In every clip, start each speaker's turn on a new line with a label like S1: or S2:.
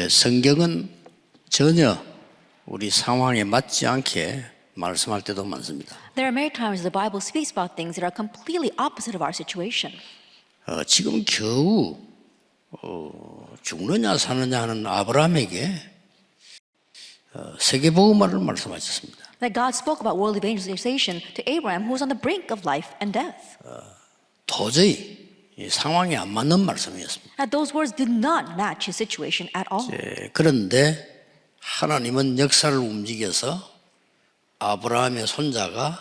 S1: 성경은 전혀 우리 상황에 맞지 않게 말씀할 때도 많습니다.
S2: There are many times the Bible speaks about things that are completely opposite of our situation.
S1: 지금 겨우 죽느냐 사느냐 하는 아브라함에게 세계복음화를 말씀하셨습니다.
S2: That God spoke about world evangelization to Abraham, who was on the brink of life and death.
S1: 도저히 이 상황에 안 맞는 말씀이었습니다.
S2: And those words did not match his situation at all.
S1: 그런데 하나님은 역사를 움직여서 아브라함의 손자가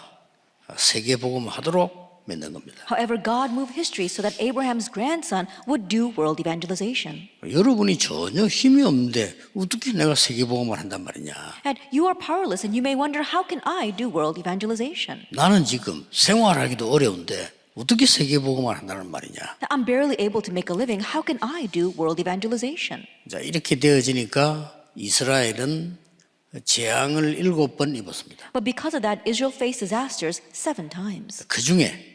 S1: 세계복음하도록 만든 겁니다.
S2: However, God moved history so that Abraham's grandson would do world evangelization.
S1: 여러분이 전혀 힘이 없는데 어떻게 내가 세계복음을 한단 말이냐.
S2: And you are powerless, and you may wonder, how can I do world evangelization?
S1: 나는 지금 생활하기도 어려운데 어떻게 세계복음을 한다는 말이냐.
S2: I'm barely able to make a living. How can I do world evangelization?
S1: 자, 이렇게 되어지니까 이스라엘은 재앙을 7번 입었습니다.
S2: But because of that, Israel faced disasters 7 times.
S1: 그 중에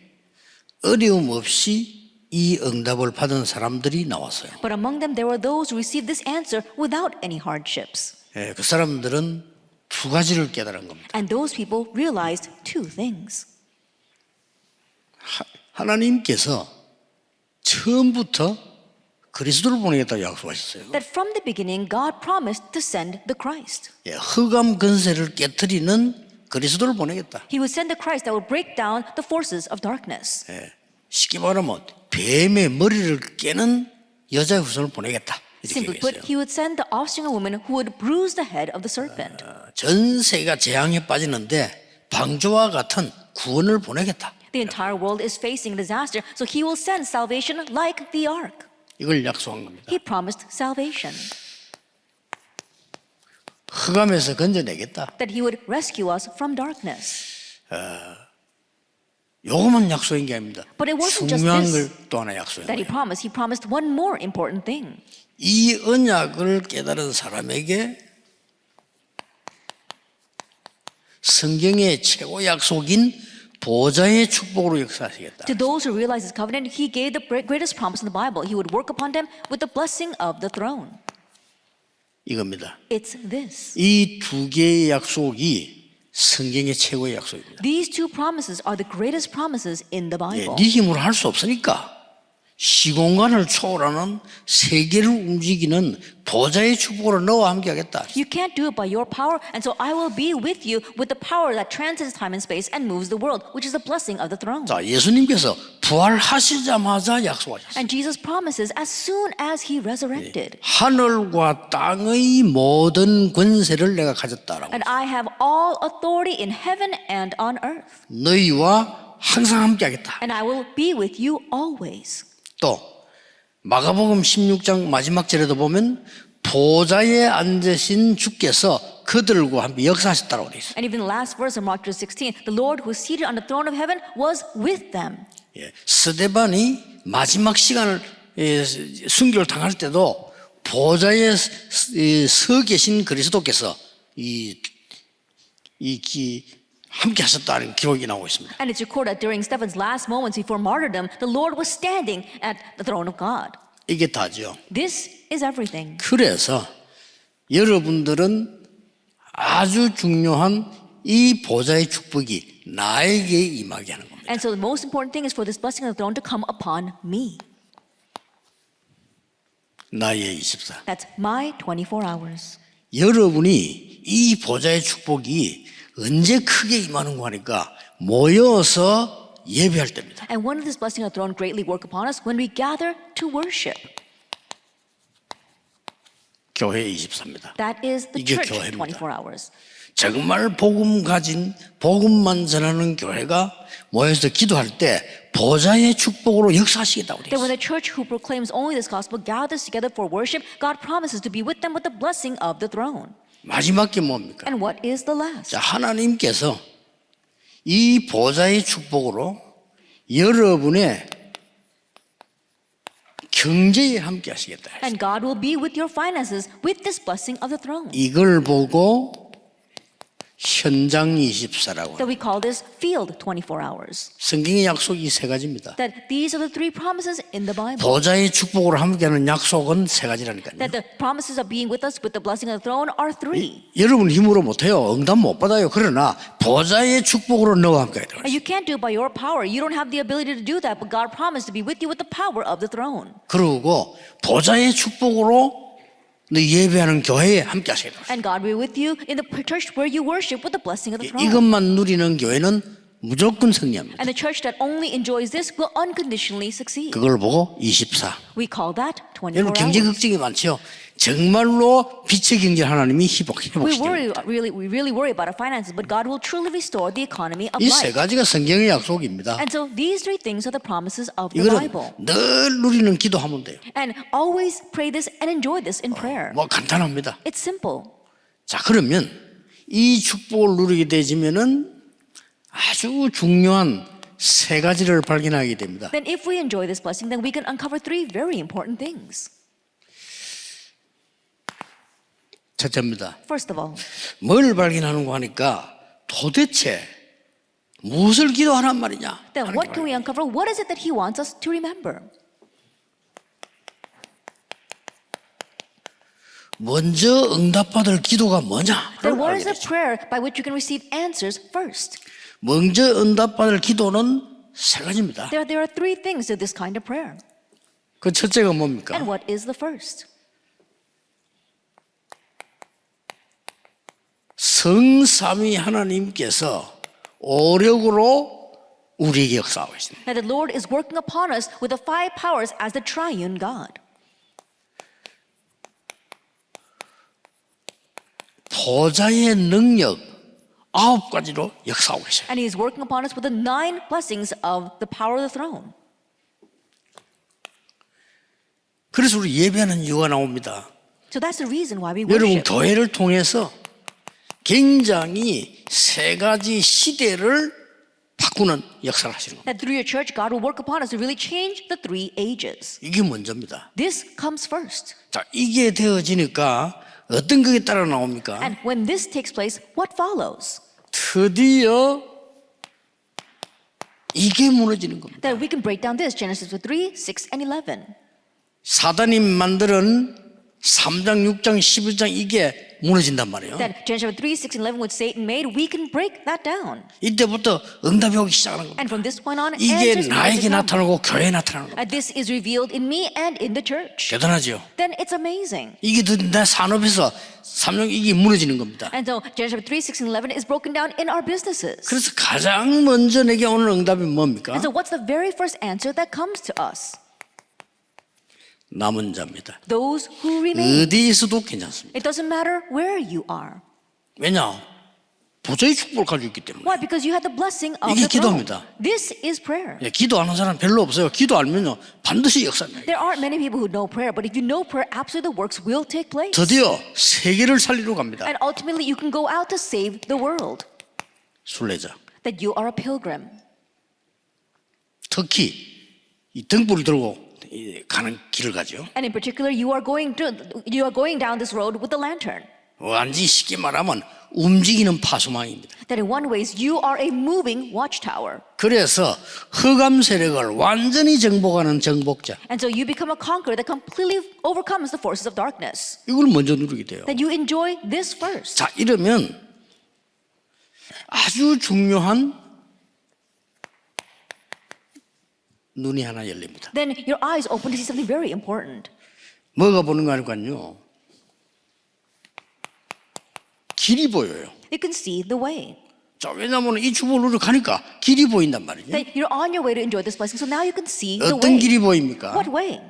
S1: 어려움 없이 이 응답을 받은 사람들이 나왔어요.
S2: But among them, there were those who received this answer without any hardships.
S1: 그 사람들은 두 가지를 깨달은 겁니다.
S2: And those people realized 2 things.
S1: 하나님께서 처음부터 그리스도를 보내겠다고 약속하셨어요.
S2: That from the beginning, God promised to send the Christ.
S1: 흑암 근세를 깨트리는 그리스도를 보내겠다.
S2: He would send the Christ that will break down the forces of darkness.
S1: 쉽게 말하면 뱀의 머리를 깨는 여자의 후손을 보내겠다.
S2: Simply
S1: 이렇게
S2: put,
S1: 얘기했어요.
S2: he would send the offspring of a woman who would bruise the head of the serpent.
S1: 전 세계가 재앙에 빠지는데 방주와 같은 구원을 보내겠다.
S2: The entire world is facing disaster, so he will send salvation like the ark.
S1: 이걸 약속한 겁니다.
S2: He promised salvation,
S1: 흑암에서 건져내겠다.
S2: that he would rescue us from darkness.
S1: 요것만 약속인 게 아닙니다.
S2: But it wasn't just
S1: 중요한
S2: this
S1: 걸 또 하나 약속한
S2: that he
S1: 거예요.
S2: promised. He promised one more important thing.
S1: 이 언약을 깨달은 사람에게 성경의 최고 약속인 보좌의 축복으로 역사하시겠다.
S2: To those who realize his covenant, he gave the greatest promise in the Bible. He would work upon them with the blessing of the throne.
S1: 이겁니다.
S2: It's this.
S1: 이 두 개의 약속이 성경의 최고의 약속입니다.
S2: These 2 promises are the greatest promises in the Bible.
S1: 네 힘으로 할 수 없으니까 시공간을 초월하는 세계를 움직이는 보좌의 축복으로 너와 함께하겠다.
S2: You can't do it by your power, and so I will be with you with the power that transcends time and space and moves the world, which is the blessing of the throne.
S1: 자, 예수님께서 부활하시자마자 약속하셨어요.
S2: And Jesus promises as soon as he resurrected.
S1: 하늘과 땅의 모든 권세를 내가 가졌다라고.
S2: And I have all authority in heaven and on earth.
S1: 너희와 항상 함께하겠다.
S2: And I will be with you always.
S1: 또 마가복음 16장 마지막 절에도 보면 보좌에 앉으신 주께서 그들과 함께 역사하셨다고 되어 있어요.
S2: And even the last verse of Mark 16, the Lord who is seated on the throne of heaven was with them.
S1: 스데반이 마지막 시간을 순교를 당할 때도 보좌에 서 계신 그리스도께서 함께 하셨다는 기록이 나오고 있습니다.
S2: And it's recorded that during Stephen's last moments before martyrdom, the Lord was standing at the throne of God.
S1: 이게 다죠.
S2: This is everything.
S1: 그래서 여러분들은 아주 중요한 이 보좌의 축복이 나에게 임하게 하는 겁니다.
S2: And so the most important thing is for this blessing of the throne to come upon me.
S1: 나의 24.
S2: That's my 24 hours.
S1: 여러분이 이 보좌의 축복이 언제 크게 임하는 거 하니까 모여서 예배할 때입니다.
S2: And when does this blessing of the throne greatly work upon us? When we gather to worship.
S1: 교회 24입니다.
S2: That is the
S1: 이게
S2: church
S1: 교회입니다.
S2: 24 hours.
S1: 정말 복음만 전하는 교회가 모여서 기도할 때 보좌의 축복으로 역사하시겠다고
S2: That
S1: 그랬어요.
S2: when the church who proclaims only this gospel gathers together for worship, God promises to be with them with the blessing of the throne.
S1: 마지막 게 뭡니까?
S2: And what is the last?
S1: 자, 하나님께서 이 보좌의 축복으로 여러분의 경제에 함께 하시겠다.
S2: And God will be with your finances with this blessing of the throne.
S1: 이걸 보고 현장 24라고.
S2: That we call this field 24 hours.
S1: 성경의 약속이 이 세 가지입니다.
S2: That these are the three promises in the Bible.
S1: 보좌의 축복으로 함께하는 약속은 세 가지라니까요.
S2: That the promises of being with us with the blessing of the throne are three.
S1: 여러분 힘으로 못해요. 응답 못 받아요. 그러나 보좌의 축복으로 너와 함께 해야
S2: And you can't do it by your power. You don't have the ability to do that, but God promised to be with you with the power of the throne.
S1: 그리고 보좌의 축복으로 너 예배하는 교회에 함께 하셔야 돼요.
S2: And God will be with you in the church where you worship with the blessing of the throne.
S1: 이것만 누리는 교회는 무조건 승리합니다.
S2: And the church that only enjoys this will unconditionally succeed.
S1: 그걸 보고 24.
S2: We call that 24
S1: 여러분 경제
S2: hours.
S1: 걱정이 많죠. 정말로 빛의 경제 하나님이 회복시켜요.
S2: We really worry about our finances, but God will truly restore the economy of
S1: 이 세
S2: life.
S1: 가지가 성경의 약속입니다.
S2: And so these three things are the promises of the
S1: 이거는
S2: Bible.
S1: 늘 누리는 기도하면 돼요.
S2: And always pray this and enjoy this in prayer.
S1: 뭐 간단합니다.
S2: It's simple.
S1: 자 그러면 이 축복을 누리게 되지면은 아주 중요한 세 가지를 발견하게 됩니다.
S2: Then if we enjoy this blessing, then we can uncover three very important things.
S1: 첫째입니다.
S2: First of all,
S1: 뭘 발견하는가 하니까 도대체 무엇을 기도하란 말이냐?
S2: then what can we uncover? What is it that He wants us to remember?
S1: 먼저 응답받을 기도가 뭐냐?
S2: Then what is the prayer by which you can receive answers first?
S1: 먼저 응답받을 기도는 세 가지입니다.
S2: There are three things to this kind of prayer.
S1: 그 첫째가 뭡니까?
S2: And what is the first?
S1: 성삼위 하나님께서 오력으로 우리에게 역사하고 있습니다.
S2: That the Lord is working upon us with the five powers as the triune God.
S1: 보좌의 능력 9가지로 역사하고 계셔요.
S2: And He is working upon us with the 9 blessings of the power of the throne.
S1: 그래서 우리 예배하는 이유가 나옵니다.
S2: So that's the reason why we
S1: 여러분
S2: worship.
S1: 교회를 통해서 굉장히 세 가지 시대를 바꾸는 역사를 하시는 겁니다.
S2: That through your church, God will work upon us to really change the 3 ages.
S1: 이게 먼저입니다.
S2: This comes first.
S1: 자, 이게 되어지니까 어떤 것이 따라 나옵니까?
S2: And when this takes place, what follows?
S1: 드디어 이게 무너지는 겁니다.
S2: That we can break down this Genesis 3, 6, and 11.
S1: 사단이 만드는 3장, 6장, 11장 이게 무너진단 말이에요.
S2: That Genesis 3, 6, and 11, which Satan made, we can break that down.
S1: 이때부터 응답이 오기 시작하는 겁니다.
S2: And from this point on,
S1: 이게
S2: answers begin
S1: 나에게
S2: to come.
S1: 나타나고 교회에 나타나는 겁니다.
S2: And this is revealed in me and in the church.
S1: 대단하죠?
S2: Then it's amazing.
S1: 이게 내 산업에서 3년 이게 무너지는 겁니다.
S2: And so Genesis 3, 6, and 11 is broken down in our businesses.
S1: 그래서 가장 먼저 내게 오는 응답이 뭡니까?
S2: And so what's the very first answer that comes to us?
S1: 남은 자입니다.
S2: Those who remain.
S1: 어디에서도 괜찮습니다.
S2: It doesn't matter where you are.
S1: 왜냐? 보좌의 축복을 가지고 있기 때문에.
S2: Why? Because you had the blessing of
S1: 이게
S2: the throne.
S1: 기도입니다.
S2: This is prayer.
S1: 예, 기도하는 사람 별로 없어요. 기도 알면요 반드시 역사입니다.
S2: There aren't many people who know prayer, but if you know prayer, absolutely the works will take place.
S1: 드디어 세계를 살리러 갑니다.
S2: And ultimately, you can go out to save the world.
S1: 순례자.
S2: That you are a pilgrim.
S1: 특히 이 등불을 들고 가는 길을 가죠.
S2: And in particular, you are going down this road with the lantern.
S1: 완전히 쉽게 말하면 움직이는 파수망입니다.
S2: That in one ways, you are a moving watchtower.
S1: 그래서 흑암 세력을 완전히 정복하는 정복자.
S2: And so you become a conqueror that completely overcomes the forces of darkness.
S1: 이걸 먼저 누리게 돼요.
S2: That you enjoy this first.
S1: 자, 이러면 아주 중요한 눈이 하나 열립니다.
S2: Then your eyes open to see something very important.
S1: 뭐가 보는 거 아니까요? 길이 보여요.
S2: You can see the way.
S1: 자, 왜냐하면 이 축복을 누려 가니까 길이 보인단 말이죠.
S2: That you're on your way to enjoy this blessing, so now you can see the
S1: 어떤
S2: way.
S1: 길이 보입니까?
S2: What way?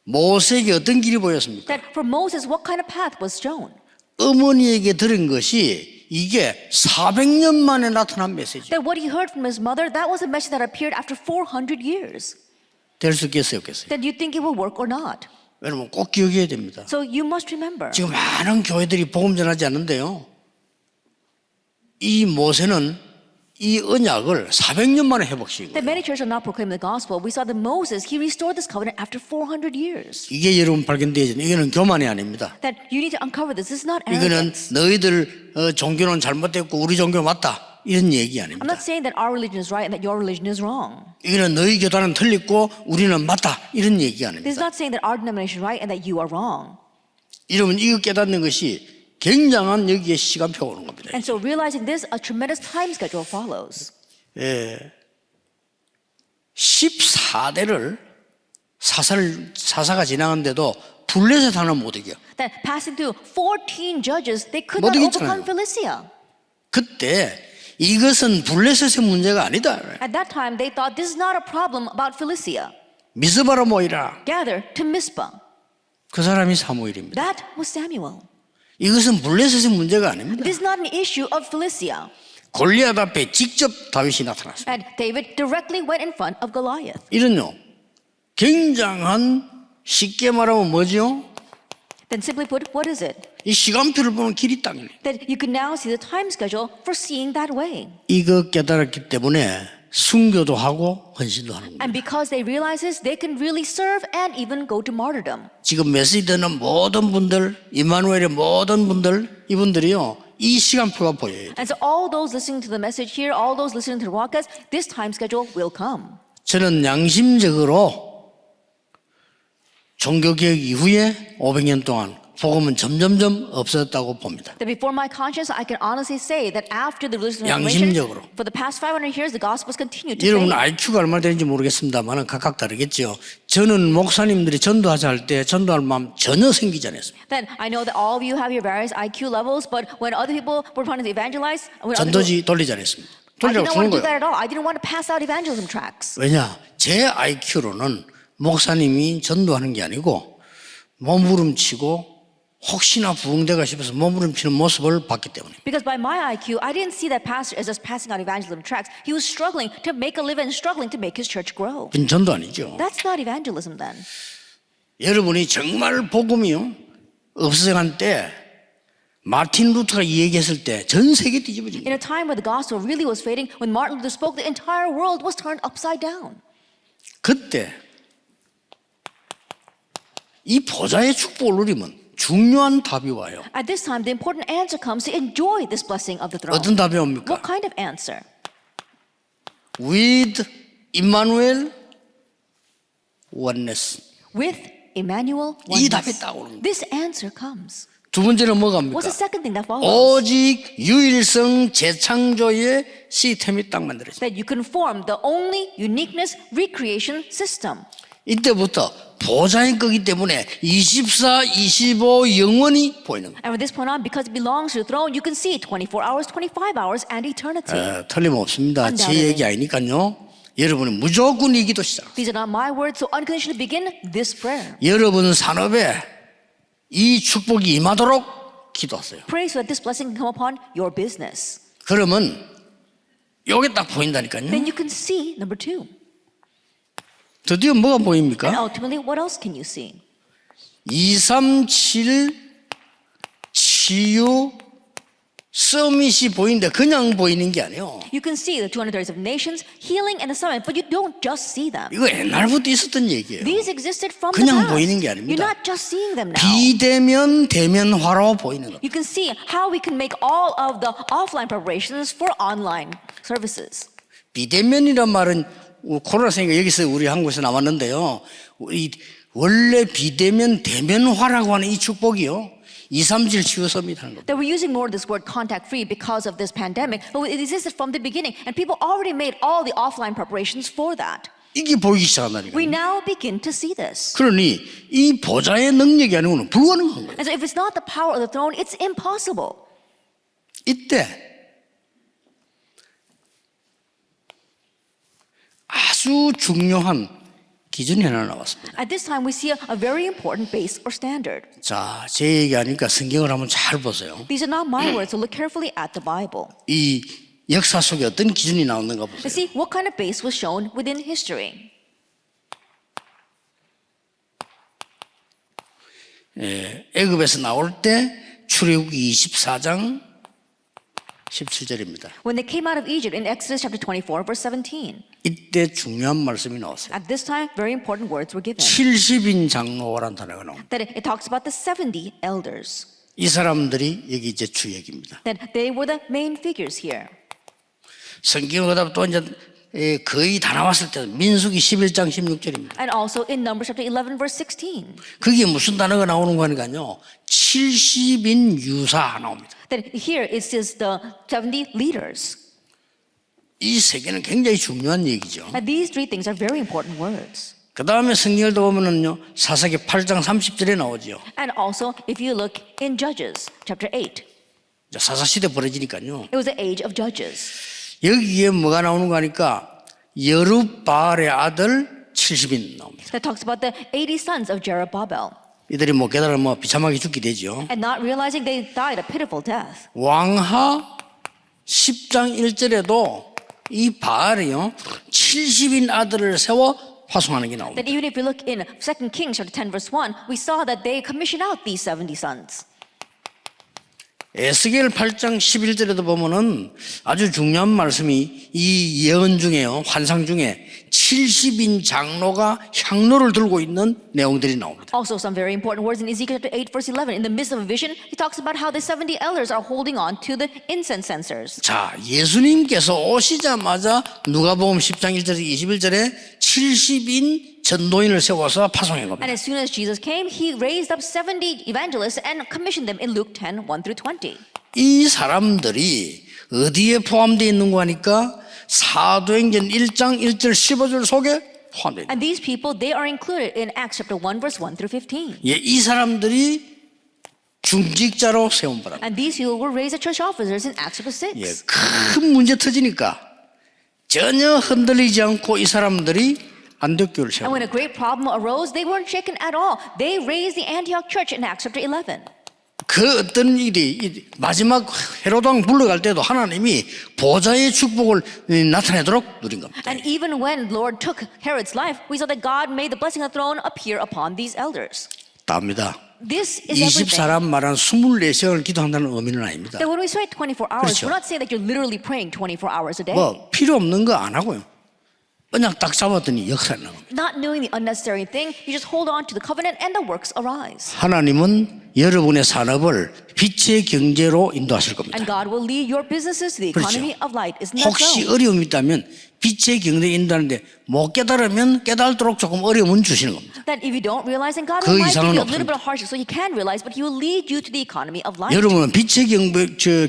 S1: 모세에게 어떤 길이 보였습니까?
S2: That for Moses, what kind of path was shown?
S1: 어머니에게 들은 것이 이게 400년 만에 나타난 메시지.
S2: That what he heard from his mother, that was a message that appeared after 400 years.
S1: 될 수 있겠어요, 없겠어요?
S2: That you think it will work or not.
S1: 왜냐면 꼭 기억해야 됩니다.
S2: So you must remember.
S1: 지금 많은 교회들이 복음 전하지 않는데요. 이 모세는 이 언약을 400년 만에 회복시킨
S2: That
S1: 거예요.
S2: many churches are not proclaiming the gospel. We saw that Moses, he restored this covenant after 400 years.
S1: 이게 여러분 발견되어야 되는 이거는 교만이 아닙니다.
S2: That you need to uncover this. This is not
S1: 이거는
S2: arrogance.
S1: 너희들 종교는 잘못됐고 우리 종교 맞다 이런 얘기
S2: I'm
S1: 아닙니다.
S2: not saying that our religion is right and that your religion is wrong.
S1: 이거는 너희 교단은 틀렸고 우리는 맞다 이런 얘기
S2: This is
S1: 아닙니다.
S2: not saying that our denomination is right and that you are wrong.
S1: 여러분 이거 깨닫는 것이 굉장한 여기에 시간표가 오는 겁니다.
S2: And so realizing this, a tremendous time schedule follows.
S1: 14대를 사사가 지나갔는데도 블레셋 하나 못 이겨.
S2: That passing through 14 judges, they could
S1: 못
S2: not
S1: 이겼잖아요.
S2: overcome Philistia.
S1: 그때 이것은 블레셋의 문제가 아니다.
S2: At that time, they thought this is not a problem about Philistia.
S1: 미스바로 모이라.
S2: Gather to Mizpah.
S1: 그 사람이 사무엘입니다.
S2: That was Samuel.
S1: 이것은 블레셋의 문제가 아닙니다.
S2: This is not an issue of Philistia.
S1: 골리앗 앞에 직접 다윗이 나타났습니다.
S2: And David directly went in front of Goliath.
S1: 이런요 굉장한 쉽게 말하면 뭐죠?
S2: Then simply put, what is it?
S1: 이 시간표를 보면 길이 땅이네.
S2: That you can now see the time schedule for seeing that way.
S1: 이거 깨달았기 때문에 순교도 하고 헌신도 하는 겁니다.
S2: And because they realize this, they can really serve and even go to martyrdom.
S1: 지금 메시지 듣는 모든 분들, 이마누엘의 모든 분들, 이분들이요 이 시간표가 보여요.
S2: And so all those listening to the message here, all those listening to the broadcast, this time schedule will come.
S1: 저는 양심적으로 종교개혁 이후에 500년 동안 복음은 점점점 없어졌다고 봅니다.
S2: That before my conscience, I can honestly say that after the religious reformation,
S1: 양심적으로.
S2: for the past 500 years, the gospel has continued to
S1: 여러분
S2: fade.
S1: IQ가 얼마나 되는지 모르겠습니다만 각각 다르겠죠. 저는 목사님들이 전도하자 할 때 전도할 마음 전혀 생기지 않았습니다.
S2: Then I know that all of you have your various IQ levels, but when other people were trying to evangelize, when other people,
S1: 전도지 돌리지 않았습니다.
S2: I
S1: 돌리라고
S2: didn't
S1: 주는
S2: want to do
S1: 거예요.
S2: that at all. I didn't want to pass out evangelism tracts.
S1: 왜냐? 제 IQ로는 목사님이 전도하는 게 아니고 몸부림치고 혹시나 부흥되가 싶어서 몸부림치는 모습을 봤기 때문에.
S2: Because by my IQ, I didn't see that pastor as just passing out evangelism tracts. He was struggling to make a living and struggling to make his church grow.
S1: 그건 전도 아니죠.
S2: That's not evangelism then.
S1: 여러분이 정말 복음이요 없어져간 때 마틴 루터가 이 얘기했을 때 전 세계 뒤집어집니다.
S2: In a time where the gospel really was fading, when Martin Luther spoke, the entire world was turned upside down.
S1: 그때 이 보좌의 축복을 누리면 중요한 답이 와요.
S2: At this time, the important answer comes to enjoy this blessing of the throne.
S1: 어떤 답이 옵니까?
S2: What kind of answer?
S1: With Emmanuel oneness.
S2: With Emmanuel
S1: 이 답이
S2: oneness.
S1: 딱 오는 거예요.
S2: This answer comes.
S1: 두 번째는 뭐가
S2: What's the
S1: 합니까?
S2: second thing that follows?
S1: 오직 유일성 재창조의 시스템이 딱 만들어져요.
S2: That you can form the only uniqueness recreation system.
S1: 이때부터 보좌의 거기 때문에 24, 25 영원히 보이는 거예요.
S2: And from this point on, because it belongs to the throne, you can see 24 hours, 25 hours, and eternity.
S1: 틀림없습니다. 제
S2: Undoubtedly.
S1: 얘기 아니니까요. 여러분이 무조건 이기도 시작.
S2: These are not my words, so unconditionally begin this prayer.
S1: 여러분 산업에 이 축복이 임하도록 기도하세요.
S2: Pray so that this blessing can come upon your business.
S1: 그러면 요게 딱 보인다니까요.
S2: Then you can see number two.
S1: 드디어 뭐가
S2: And
S1: 보입니까?
S2: ultimately, what else can you see?
S1: 237 치유 서밋이 보이는데 그냥 보이는 게 아니에요.
S2: You can see the 237 nations, healing, and the summit, but you don't just see them.
S1: 이거 옛날부터 있었던 얘기예요.
S2: These existed from the
S1: 그냥
S2: past.
S1: 보이는 게
S2: You're
S1: 아닙니다.
S2: not just seeing them now.
S1: 비대면 대면화로 보이는 겁니다.
S2: You can see how we can make all of the offline preparations for online services.
S1: 비대면이란 말은 코로나 생겨 여기서 우리 한국에서 나왔는데요. 이 원래 비대면 대면화라고 하는 이 축복이요. 237 치유 서밋 하는 겁니다.
S2: That we're using more of this word contact free because of this pandemic, but it existed from the beginning, and people already made all the offline preparations for that.
S1: 이게 보이기 시작한다니까요.
S2: We now begin to see this.
S1: 그러니 이 보좌의 능력이 아니고는 불가능한 거예요.
S2: And so if it's not the power of the throne, it's impossible.
S1: 이때 아주 중요한 기준이 하나 나왔습니다.
S2: At this time, we see a very important base or standard.
S1: 자, 제 얘기하니까 성경을 한번 잘 보세요.
S2: These are not my words, so look carefully at the Bible.
S1: 이 역사 속에 어떤 기준이 나오는가
S2: To
S1: 보세요.
S2: see what kind of base was shown within history.
S1: 애굽에서 나올 때 출애굽기 24장 17절입니다.
S2: When they came out of Egypt in Exodus chapter 24, verse 17.
S1: 이때 중요한 말씀이 나왔어요.
S2: At this time, very important words were given.
S1: 70인 장로라는 단어가 나옵니다.
S2: That it talks about the 70 elders.
S1: 이 사람들이 여기 이제 주 얘기입니다.
S2: That they were the main figures here.
S1: 성경을 그다음 또 이제 거의 다 나왔을 때 민수기 11장 16절입니다.
S2: And also in Numbers chapter 11, verse 16.
S1: 거기에 무슨 단어가 나오는 거니까요. 70인 유사 나옵니다.
S2: That here it says the 70 leaders.
S1: 이 세 개는 굉장히 중요한 얘기죠.
S2: And these three things are very important words.
S1: 그 다음에 성경을 보면은요, 사사기 8장 30절에 나오죠.
S2: And also, if you look in Judges chapter 8,
S1: 사사 시대 벌어지니까요.
S2: it was the age of Judges.
S1: 여기에 뭐가 나오는 거 하니까 여룻바알의 아들 70인 나옵니다.
S2: That talks about the 80 sons of Jerubbabel.
S1: 이들이 못 깨달으면 뭐 비참하게 죽게 되죠.
S2: And not realizing they died a pitiful death.
S1: 왕하 10장 1절에도 이 바알이요 70인 아들을 세워 파송하는 게 나옵니다.
S2: That even if you look in 2 Kings chapter 10 verse 1, we saw that they commissioned out these 70 sons.
S1: 에스겔 8장 11절에도 보면은 아주 중요한 말씀이 이 예언 중에요, 환상 중에 70인 장로가 향로를 들고 있는 내용들이 나옵니다.
S2: Also some very important words in Ezekiel chapter 8 verse 11. In the midst of a vision, he talks about how the 70 elders are holding on to the incense censers.
S1: 자, 예수님께서 오시자마자 누가복음 10장 1절에서 21절에 70인 전도인을 세워서 파송한 겁니다.
S2: And as soon as Jesus came, he raised up 70 evangelists and commissioned them in Luke 10, 1 through 20.
S1: 이 사람들이 어디에 포함되어 있는 거 하니까 사도행전 1장 1절 15절 속에 포함되어 있는
S2: And these people, they are included in Acts chapter 1 verse 1 through 15.
S1: 예, 이 사람들이 중직자로 세움받았다.
S2: And these people were raised as church officers in Acts chapter 6.
S1: 예, 큰 문제 터지니까 전혀 흔들리지 않고 이 사람들이 안디옥교를
S2: And
S1: 세웁니다.
S2: when a great problem arose, they weren't shaken at all. They raised the Antioch church in Acts chapter 11.
S1: 그 어떤 일이 마지막 헤로드 왕 불러갈 때도 하나님이 보좌의 축복을 나타내도록 누린 겁니다.
S2: And even when Lord took Herod's life, we saw that God made the blessing of the throne appear upon these elders.
S1: 답니다.
S2: This is everything.
S1: 24람 말한 24시간을 기도한다는 의미는 아닙니다.
S2: That when we say 24 hours,
S1: 그렇죠.
S2: we're not saying that you're literally praying 24 hours a day.
S1: 뭐 필요 없는 거 안 하고요. 그냥 딱 잡았더니 역사가 나는 겁니다.
S2: Not doing the unnecessary thing, you just hold on to the covenant and the works arise.
S1: 하나님은 여러분의 산업을 빛의 경제로 인도하실 겁니다.
S2: And God will lead your businesses to the
S1: 그렇죠.
S2: economy of light. Isn't that
S1: 혹시
S2: so?
S1: 어려움이 있다면 빛의 경제에 인도하는데 못 깨달으면 깨달도록 조금 어려움을 주시는 겁니다.
S2: That if you don't realize, then God
S1: 그
S2: might give
S1: 이상은
S2: you a little
S1: 없습니다.
S2: bit of hardship so you can realize, but He will lead you to the economy of light.
S1: 여러분은 빛의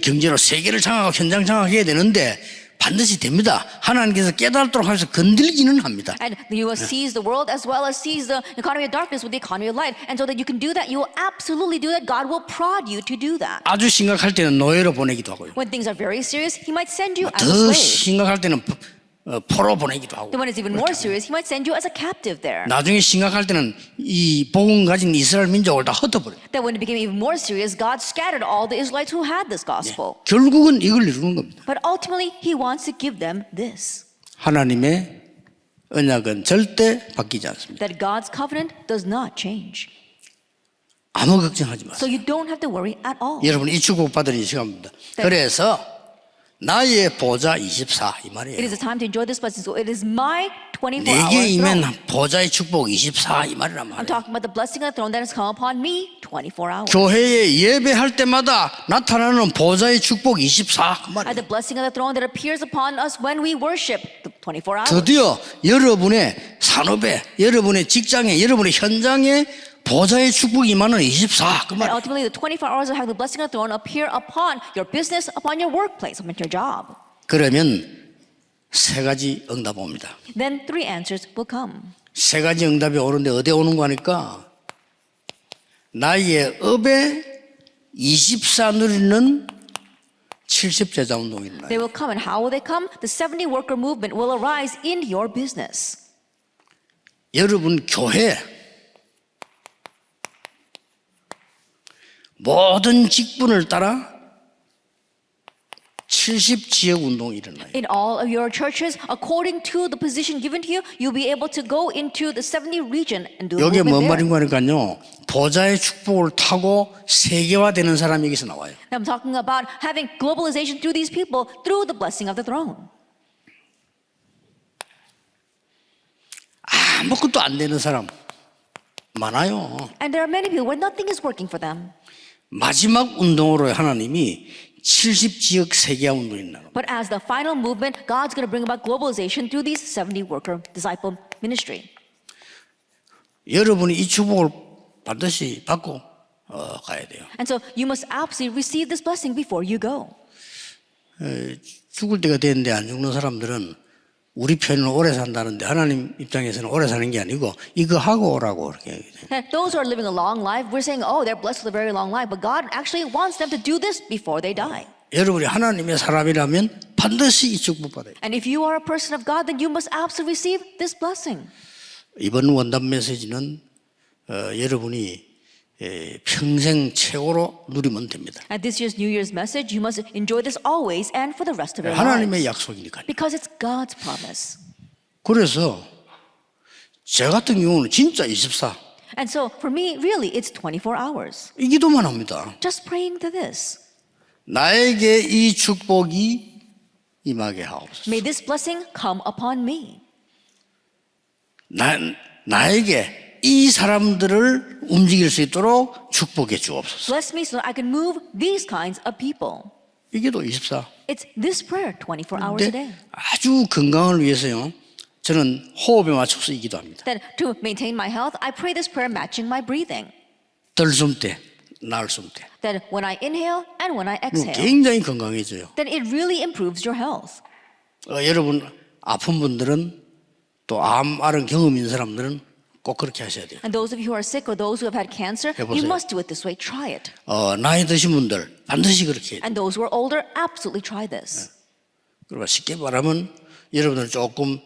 S1: 경제로 세계를 장악하고 현장 장악해야 되는데 반드시 됩니다. 하나님께서 깨달도록 하면서 건들기는 합니다.
S2: And you will seize the world as well as seize the economy of darkness with the economy of light. And so that you can do that, you will absolutely do that. God will prod you to do that.
S1: 아주 심각할 때는 노예로 보내기도 하고요.
S2: When things are very serious, He might send you as a
S1: 더
S2: slave.
S1: 심각할 때는 포로 보내기도 하고.
S2: Then when it's even more serious, He might send you as a captive there.
S1: 나중에 심각할 때는 이 복음 가진 이스라엘 민족을 다 흩어버려요.
S2: That when it became even more serious, God scattered all the Israelites who had this gospel.
S1: 결국은 이걸 이루는 겁니다.
S2: But ultimately, He wants to give them this.
S1: 하나님의 언약은 절대 바뀌지 않습니다.
S2: That God's covenant does not change.
S1: 아무 걱정하지
S2: So
S1: 마세요.
S2: you don't have to worry at all.
S1: 여러분 이 축복 받으는 시간입니다. 그래서 나의 보좌 24 이
S2: It
S1: 말이에요.
S2: is a time to enjoy this blessing. So it is my 24
S1: 내게
S2: hour
S1: 임한
S2: throne.
S1: 보좌의 축복 24 이 말이란
S2: I'm
S1: 말이에요.
S2: talking about the blessing of the throne that has come upon me 24 hours.
S1: 교회에 예배할 때마다 나타나는 보좌의 축복 24 그
S2: At
S1: 말이에요.
S2: the blessing of the throne that appears upon us when we worship the 24 hours.
S1: 드디어 여러분의 산업에, 여러분의 직장에, 여러분의 현장에 보좌의 축복이 임하는 24 그
S2: And
S1: 말이에요.
S2: ultimately, the 24 hours will have the blessing of the throne appear upon your business, upon your workplace, upon your job.
S1: 그러면 세 가지 응답 옵니다.
S2: Then three answers will come.
S1: 세 가지 응답이 오는데 어디에 오는 거 하니까 나의 업에 24 누리는 70제자 운동이
S2: They
S1: 일어나요.
S2: will come. And how will they come? The 70 worker movement will arise in your business.
S1: 여러분 교회 모든 직분을 따라 70지역 운동이 일어나요.
S2: In all of your churches, according to the position given to you, you'll be able to go into the 70 region and do a
S1: 여기에 뭔
S2: movement there.
S1: 말인가 하니까요. 보좌의 축복을 타고 세계화되는 사람이 여기서 나와요.
S2: I'm talking about having globalization through these people through the blessing of the throne.
S1: 아무것도 안 되는 사람 많아요.
S2: And there are many people where nothing is working for them.
S1: 마지막 운동으로 하나님이 70지역 세계화 운동이 나옵니다.
S2: But as the final movement, God's going to bring about globalization through these 70 worker disciple ministry.
S1: 여러분이 이 축복을 반드시 받고 가야 돼요.
S2: And so you must absolutely receive this blessing before you go.
S1: 죽을 때가 되는데 안 죽는 사람들은 우리 편은 오래 산다는데 하나님 입장에서는 오래 사는 게 아니고 이거 하고 오라고 그렇게 얘기해요.
S2: And those who are living a long life, we're saying, oh, they're blessed with a very long life. But God actually wants them to do this before they die.
S1: 여러분이 하나님의 사람이라면 반드시 이 축복 받아요.
S2: And if you are a person of God, then you must absolutely receive this blessing.
S1: 이번 원단 메시지는 여러분이 평생 최고로 누리면 됩니다.
S2: At this year's New Year's message, you must enjoy this always and for the rest of your
S1: 하나님의
S2: lives.
S1: 약속이니까요.
S2: Because it's God's promise.
S1: 그래서 제 같은 경우는 진짜 24.
S2: And so for me, really, it's 24 hours.
S1: 이 기도만 합니다.
S2: Just praying to this.
S1: 나에게 이 축복이 임하게 하옵소서.
S2: May this blessing come upon me.
S1: 나에게 이 사람들을 움직일 수 있도록 축복해 주옵소서.
S2: Bless me so that I can move these kinds of people.
S1: 이게 또 24.
S2: It's this prayer 24 hours a
S1: 근데
S2: day.
S1: 아주 건강을 위해서요. 저는 호흡에 맞춰서 이 기도합니다.
S2: That to maintain my health, I pray this prayer matching my breathing.
S1: 덜 숨 때, 나을 숨 때.
S2: That when I inhale and when I exhale,
S1: 굉장히 건강해져요.
S2: then it really improves your health.
S1: 여러분 아픈 분들은 또 암 경험 있는 사람들은 꼭 그렇게 하셔야 돼요.
S2: And those of you who are sick or those who have had cancer,
S1: 해보세요.
S2: you must do it this way. Try it.
S1: 나이 드신 분들 반드시 그렇게 해야 돼요.
S2: And those who are older, absolutely try this.
S1: 그리고 쉽게 말하면 여러분들 조금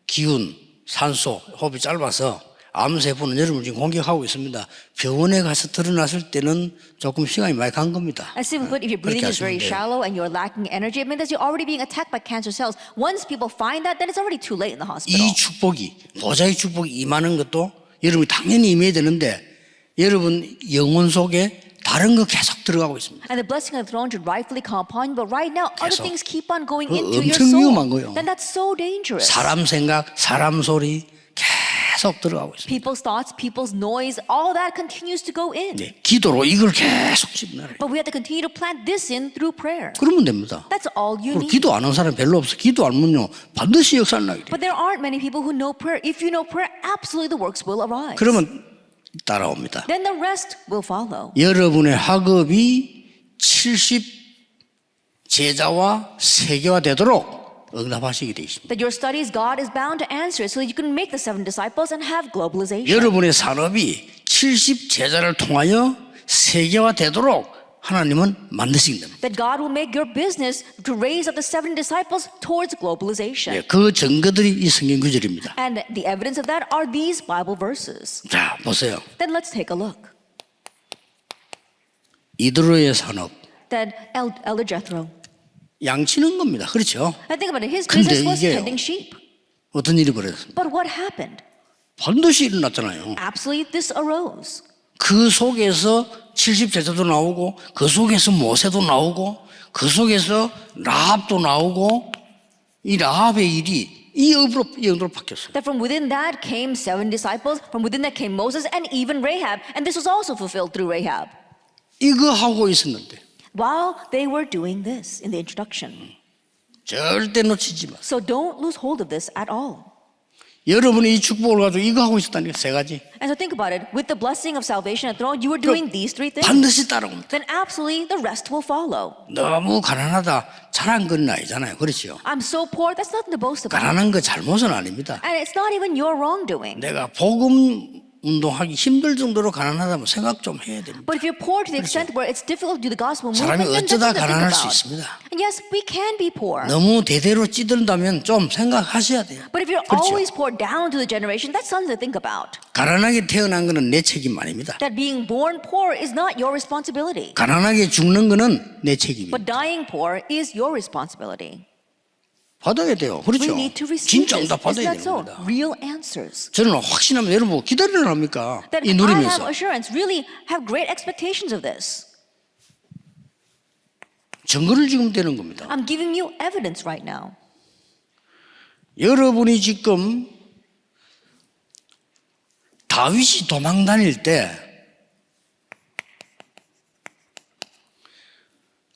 S1: 기운, 산소, 호흡이 짧아서 암세포는 여러분 지금 공격하고 있습니다. 병원에 가서 드러났을 때는 조금 시간이 많이 간 겁니다.
S2: And simply put, if your breathing
S1: 그렇게
S2: is very
S1: 하시면 돼요.
S2: shallow and you're lacking energy, it means that you're already being attacked by cancer cells. Once people find that, then it's already too late in the hospital.
S1: 이 축복이 보좌의 축복이 임하는 것도 여러분이 당연히 임해야 되는데 여러분 영혼 속에 다른 거 계속 들어가고 있습니다.
S2: And the blessing of the throne should rightfully come upon you, but right now other
S1: 계속.
S2: things keep on going
S1: 그거
S2: into your
S1: 엄청 위험한
S2: soul.
S1: 거예요.
S2: Then that's so dangerous.
S1: 사람 생각, 사람 소리 계속 들어가고 있습니다.
S2: People's thoughts, people's noise, all that continues to go in.
S1: 네, 기도로 이걸 계속 집어넣어요.
S2: But we have to continue to plant this in through prayer.
S1: 그러면 됩니다.
S2: That's all you
S1: 그리고
S2: need.
S1: 기도 안 하는 사람 별로 없어. 기도 안 하면요 반드시 역사를 나게 돼요.
S2: But there aren't many people who know prayer. If you know prayer, absolutely the works will arise.
S1: 그러면 따라옵니다.
S2: Then the rest will follow.
S1: 여러분의 학업이 70 제자와 세계화 되도록 응답하시게 되어 있습니다.
S2: That your studies, God is bound to answer it so that you can make the 7 disciples and have globalization.
S1: 여러분의 산업이 70 제자를 통하여 세계화 되도록 하나님은 만드시게 됩니다.
S2: That God will make your business to raise up the 7 disciples towards globalization.
S1: 그 증거들이 이 성경 구절입니다.
S2: And the evidence of that are these Bible verses.
S1: 자, 보세요.
S2: Then let's take a look.
S1: 이드로의 산업,
S2: That Elder Jethro.
S1: 양치는 겁니다. 그렇죠?
S2: I think about it. His
S1: 근데
S2: business was
S1: 이게요.
S2: tending sheep.
S1: 어떤 일이 벌어졌습니까?
S2: But what happened?
S1: 반드시 일어났잖아요.
S2: Absolutely, this arose.
S1: 그 속에서 70 제자도 나오고 그 속에서 모세도 나오고 그 속에서 라합도 나오고 이 라합의 일이 이 영으로 바뀌었어요.
S2: That from within that came 7 disciples, from within that came Moses and even Rahab. And this was also fulfilled through Rahab.
S1: 이거 하고 있었는데
S2: While they were doing this in the introduction.
S1: 절대 놓치지 마.
S2: So don't lose hold of this at all.
S1: 여러분이 이 축복을 가지고 이거 하고 있었다니까 세 가지.
S2: And so think about it. With the blessing of salvation and throne, you were doing these 3 things.
S1: 반드시 따라옵니다.
S2: Then absolutely the rest will follow.
S1: 너무 가난하다 잘한 건 아니잖아요. 그렇죠?
S2: I'm so poor, that's nothing to boast about.
S1: 가난한 거 잘못은 아닙니다.
S2: And it's not even your wrongdoing.
S1: 내가 복음 운동하기 힘들 정도로 가난하다면 생각 좀 해야 됩니다.
S2: But if you're poor to the extent where it's difficult to do the gospel
S1: 사람이
S2: movement, then that's
S1: 어쩌다
S2: something to think
S1: 가난할 수
S2: about.
S1: 있습니다.
S2: And yes, we can be poor.
S1: 너무 대대로 찌든다면 좀 생각하셔야 돼요.
S2: But if you're
S1: 그렇죠?
S2: always poor down to the generation, that's something to think about.
S1: 가난하게 태어난 것은 내 책임 아닙니다.
S2: That being born poor is not your responsibility.
S1: 가난하게 죽는 것은 내 책임입니다.
S2: But dying poor is your responsibility.
S1: 받아야 돼요.
S2: We
S1: 그렇죠?
S2: need to receive
S1: 진짜
S2: this.
S1: 응답
S2: Isn't
S1: 받아야
S2: that so?
S1: 됩니다.
S2: Real answers.
S1: 저는 확신하면 여러분 뭐 기다리는 합니까?
S2: That
S1: 이
S2: I have
S1: 누리면서
S2: assurance, really have great expectations of this.
S1: 증거를 지금 대는 겁니다.
S2: I'm giving you evidence right now.
S1: 여러분이 지금 다윗이 도망 다닐 때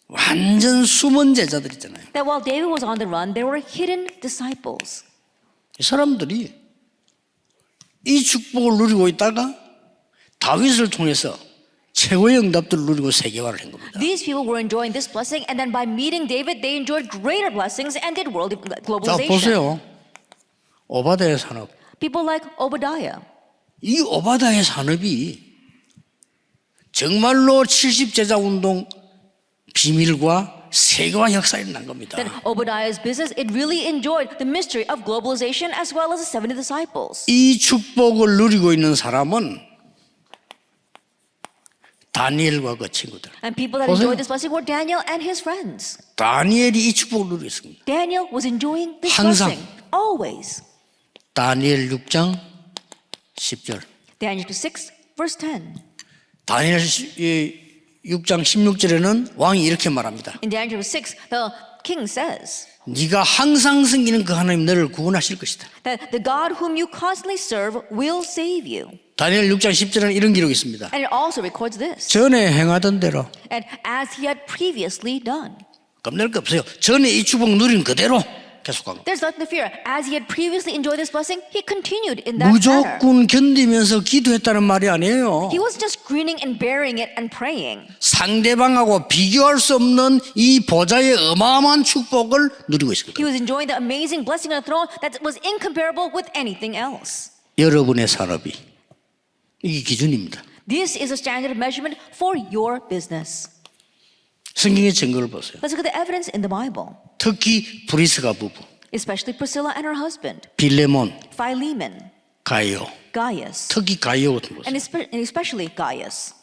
S1: 완전 숨은 제자들 있잖아요.
S2: That while David was on the run, there were hidden disciples.
S1: 이 사람들이 이 축복을 누리고 있다가 다윗을 통해서 최고의 응답들을 누리고 세계화를 한 겁니다.
S2: These people were enjoying this blessing, and then by meeting David, they enjoyed greater blessings and did world
S1: 자
S2: globalization.
S1: 보세요. 오바다의 산업.
S2: People like Obadiah.
S1: 이 오바다의 산업이 정말로 70제자 운동 비밀과 세계화 역사에 난 겁니다.
S2: That Obadiah's business, it really enjoyed the mystery of globalization as well as the 70 disciples.
S1: 이 축복을 누리고 있는 사람은 다니엘과 그 친구들.
S2: And people that
S1: 보세요.
S2: enjoyed this blessing were Daniel and his friends.
S1: 다니엘이 이 축복을 누리고 있습니다.
S2: Daniel was enjoying this
S1: 항상.
S2: blessing. Always.
S1: 다니엘 6장 10절.
S2: Daniel 6, verse 10.
S1: 다니엘 6장 16절에는 왕이 이렇게 말합니다.
S2: In Daniel 6, the king says
S1: 네가 항상 섬기는 그 하나님 너를 구원하실 것이다.
S2: that the God whom you constantly serve will save you.
S1: 다니엘 6장 10절에는 이런 기록이 있습니다.
S2: And it also records this.
S1: 전에 행하던 대로
S2: And as he had previously done.
S1: 겁낼 거 없어요. 전에 이 축복 누린 그대로 계속한 거.
S2: There's nothing to fear. As he had previously enjoyed this blessing, he continued in that manner.
S1: 무조건 견디면서 기도했다는 말이 아니에요.
S2: He wasn't just grinning and bearing it and praying.
S1: 상대방하고 비교할 수 없는 이 보좌의 어마어마한 축복을 누리고 있습니다.
S2: He was enjoying the amazing blessing on the throne that was incomparable with anything else.
S1: 여러분의 산업이 이게 기준입니다.
S2: This is a standard of measurement for your business.
S1: 성경의 증거를 보세요.
S2: Let's look at the evidence in the Bible,
S1: 특히 브리스가 부부,
S2: especially Priscilla and her husband,
S1: 빌레몬,
S2: Philemon,
S1: 가이오,
S2: Gaius,
S1: 특히 가이오 같은 거.
S2: and especially Gaius.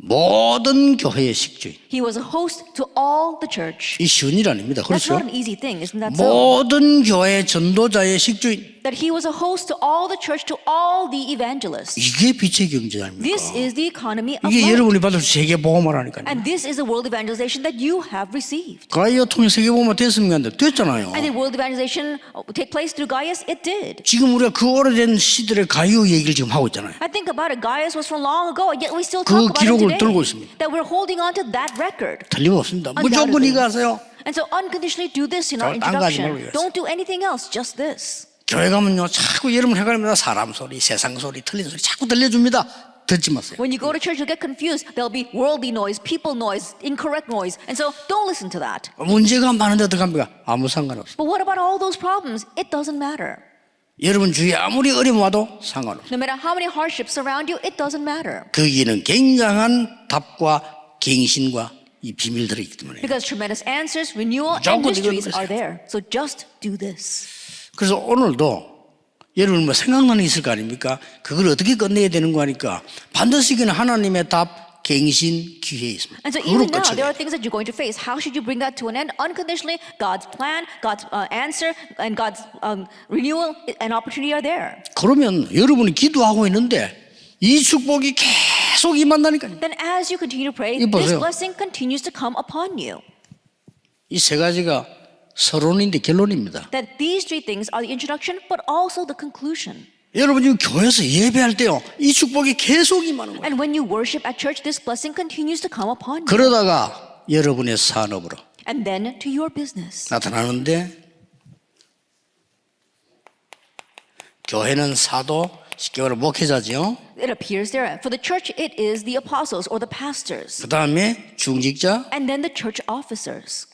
S1: 모든 교회의 식주인.
S2: He was a host to all the church.
S1: 이 쉬운 일 아닙니다.
S2: That's
S1: 그렇죠?
S2: not an easy thing, isn't that so?
S1: 모든 교회 전도자의 식주인.
S2: That he was a host to all the church, to all the evangelists.
S1: 이게 빛의 경제 아닙니까?
S2: This is the economy of
S1: 이게
S2: light.
S1: 여러분이 받을 세계 복음화라니까요.
S2: And this is the world evangelization that you have received.
S1: 가이오 통해 세계 복음화 됐으면 안 돼. 됐잖아요.
S2: And the world evangelization take place through Gaius? It did.
S1: 지금 우리가 그 오래된 시들의 가이오 얘기를 지금 하고 있잖아요.
S2: I think about it. Gaius was from long ago, yet we still
S1: 그
S2: talk about it
S1: 기록을
S2: today.
S1: 들고 있습니다.
S2: That we're holding on to that record.
S1: 틀림없습니다. 무조건 이거 하세요.
S2: And so unconditionally do this in our
S1: 딴 거 하지
S2: introduction.
S1: 말고요.
S2: Don't do anything else, just this.
S1: 교회 가면요 자꾸 여러분 헷갈립니다. 사람 소리, 세상 소리, 틀린 소리 자꾸 들려줍니다. 듣지 마세요.
S2: When you go to church, you'll get confused. There'll be worldly noise, people noise, incorrect noise. And so don't listen to that.
S1: 문제가 많은데 어떡합니까? 아무 상관없어요.
S2: But what about all those problems? It doesn't matter.
S1: 여러분 주위에 아무리 어려움 와도 상관없어요.
S2: No matter how many hardships surround you, it doesn't matter.
S1: 거기는 굉장한 답과 갱신과 이 비밀들이 있기 때문에.
S2: Because tremendous answers, renewal, and
S1: 무조건
S2: mysteries
S1: 이거는
S2: are there. So just do this.
S1: 그래서 오늘도 여러분 뭐 생각나는 게 있을 거 아닙니까? 그걸 어떻게 끝내야 되는 거 하니까 반드시 그는 하나님의 답, 갱신, 기회에 있습니다.
S2: And so
S1: 그걸로
S2: even now, there
S1: 끝이에요.
S2: are things that you're going to face. How should you bring that to an end? Unconditionally, God's plan, God's answer, and God's renewal and opportunity are there.
S1: 그러면 여러분이 기도하고 있는데 이 축복이 계속 임한다니까요.
S2: Then as you continue to pray,
S1: 이
S2: this
S1: 보세요.
S2: blessing continues to come upon you.
S1: 이 세 가지가 서론인데 결론입니다.
S2: That these three things are the introduction, but also the conclusion.
S1: 여러분 지금 교회에서 예배할 때요 이 축복이 계속 임하는 거예요.
S2: And when you worship at church, this blessing continues to come upon you.
S1: 그러다가 여러분의 산업으로
S2: And then to your business.
S1: 나타나는데 교회는 사도, 쉽게 말해 목회자지요.
S2: It appears there. For the church, it is the apostles or the pastors.
S1: 그 다음에 중직자,
S2: And then the church officers.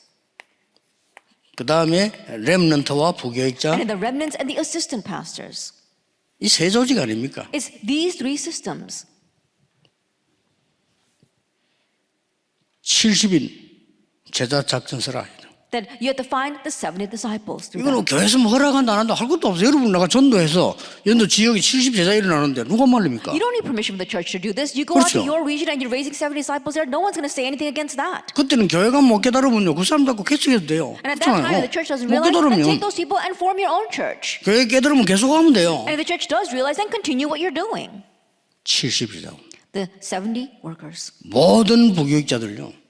S1: 그 다음에 렘넌트와 부교육자.
S2: And then the remnants and the assistant pastors.
S1: 이 세 조직 아닙니까?
S2: It's these three systems.
S1: 70인 제자 작전서라.
S2: That you have to find the 70 disciples through
S1: 이거는
S2: that.
S1: 교회에서 뭐 허락 안 한다 할 것도 없어요. 여러분 나가 전도해서 연도 지역에 70 제자 일어나는데 누가 말립니까?
S2: You don't need permission from the church to do this. You go out to
S1: 그렇죠.
S2: your region and you're raising 70 disciples there. No one's going to say anything against that.
S1: 그때는 교회가 못 깨달으면요 그 사람 갖고 개척해도 돼요.
S2: And at that time, the church doesn't
S1: 못
S2: realize, then take
S1: 깨달으면
S2: those people and form your own church.
S1: 교회 깨달으면 계속 하면 돼요.
S2: And if the church does realize, then continue what you're doing.
S1: 70 제자.
S2: The 70 workers.
S1: 모든 부교육자들요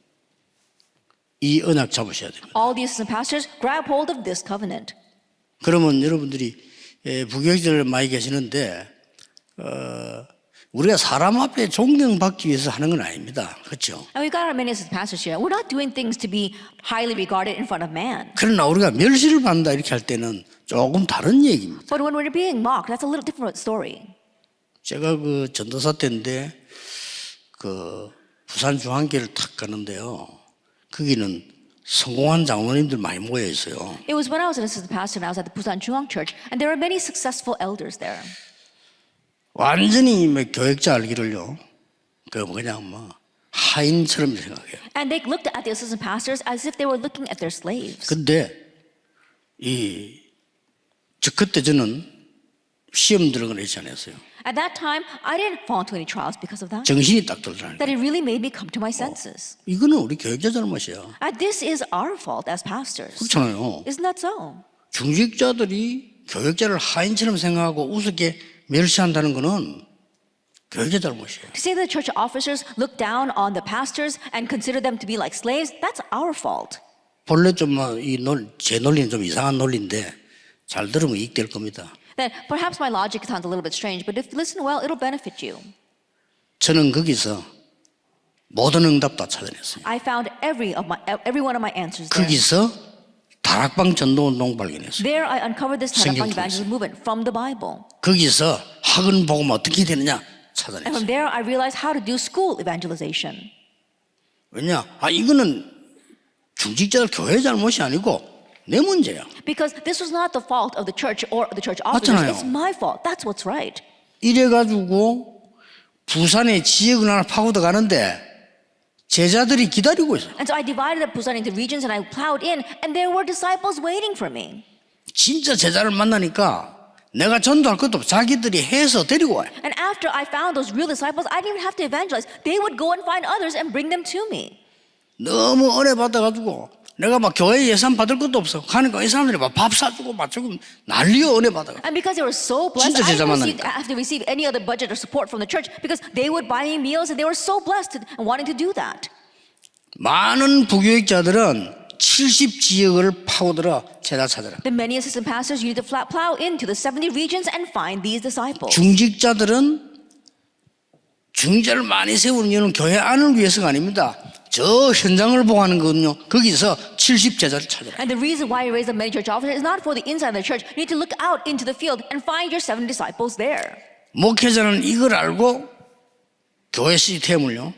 S1: 이 언약 잡으셔야 됩니다.
S2: All the assistant pastors grab hold of this covenant.
S1: 그러면 여러분들이 부교육자들 많이 계시는데 우리가 사람 앞에 존경받기 위해서 하는 건 아닙니다. 그렇죠?
S2: And we've got our many assistant pastors here. We're not doing things to be highly regarded in front of man.
S1: 그러나 우리가 멸시를 받는다 이렇게 할 때는 조금 다른 얘기입니다.
S2: But when we're being mocked, that's a little different story.
S1: 제가 그 전도사 때인데 그 부산 중앙교회를 탁 가는데요. 거기는 성공한 장로님들 많이 모여 있어요.
S2: It was when I was an assistant pastor and I was at the Busan Jungwon Church, and there were many successful elders there.
S1: 완전히 뭐 교육자 알기를요. 그 그냥 뭐 하인처럼 생각해요.
S2: And they looked at the assistant pastors as if they were looking at their slaves.
S1: 근데 그때 저는 시험 들어가는 일이 않았어요.
S2: At that time, I didn't fall into any trials because of that.
S1: 정신이 딱 들더라니까.
S2: That it really made me come to my senses.
S1: 이거는 우리 교육자 잘못이야.
S2: And this is our fault as pastors.
S1: 그렇잖아요.
S2: Isn't that so?
S1: 중직자들이 교육자를 하인처럼 생각하고 우습게 멸시한다는 거는 교육자 잘못이에요.
S2: To say that the church officers look down on the pastors and consider them to be like slaves, that's our fault.
S1: 본래 제 논리는 좀 이상한 논리인데 잘 들으면 이익될 겁니다.
S2: That perhaps my logic sounds a little bit strange, but if you listen well, it'll benefit you.
S1: 저는 거기서 모든 응답 다 찾아냈어요.
S2: I found every one of my answers there.
S1: 거기서 다락방 전도운동 발견했어요.
S2: There I uncovered this
S1: 성경
S2: Darakbang evangelism movement from the Bible.
S1: 거기서 학원 복음 어떻게 되느냐
S2: And
S1: 찾아냈어요.
S2: from there I realized how to do school evangelization.
S1: 왜냐? 이거는 중직자들 교회 잘못이 아니고 내 문제야.
S2: Because this was not the fault of the church or the church officers.
S1: 맞잖아요.
S2: It's my fault. That's what's right.
S1: 이래가지고 부산의 지역을 하나 파고들 가는데 제자들이 기다리고 있어.
S2: And so I divided up Busan into regions and I plowed in, and there were disciples waiting for me.
S1: 진짜 제자를 만나니까 내가 전도할 것도 없어. 자기들이 해서 데리고 와요.
S2: And after I found those real disciples, I didn't even have to evangelize. They would go and find others and bring them to me.
S1: 너무 은혜 받아가지고 내가 막 교회 예산 받을 것도 없어. 가니까 이 사람들이 막 밥 사주고 막 조금 난리여 은혜 받아가.
S2: And because they were so blessed,
S1: 진짜
S2: I
S1: 제자
S2: didn't
S1: 만나니까.
S2: have to receive any other budget or support from the church because they would buy me meals and they were so blessed and wanting to do that.
S1: 많은 부교육자들은 70 지역을 파고들어 제자 찾아라.
S2: The many assistant pastors, you need to plow into the 70 regions and find these disciples.
S1: 중직자들은 중직자를 많이 세우는 이유는 교회 안을 위해서가 아닙니다. 저 현장을 보고 하는 거거든요. 거기서 70 제자를 찾아라.
S2: And the reason why you raise up many church officers is not for the inside of the church. You need to look out into the field and find your 7 disciples there.
S1: 목회자는 이걸 알고 교회 시스템을요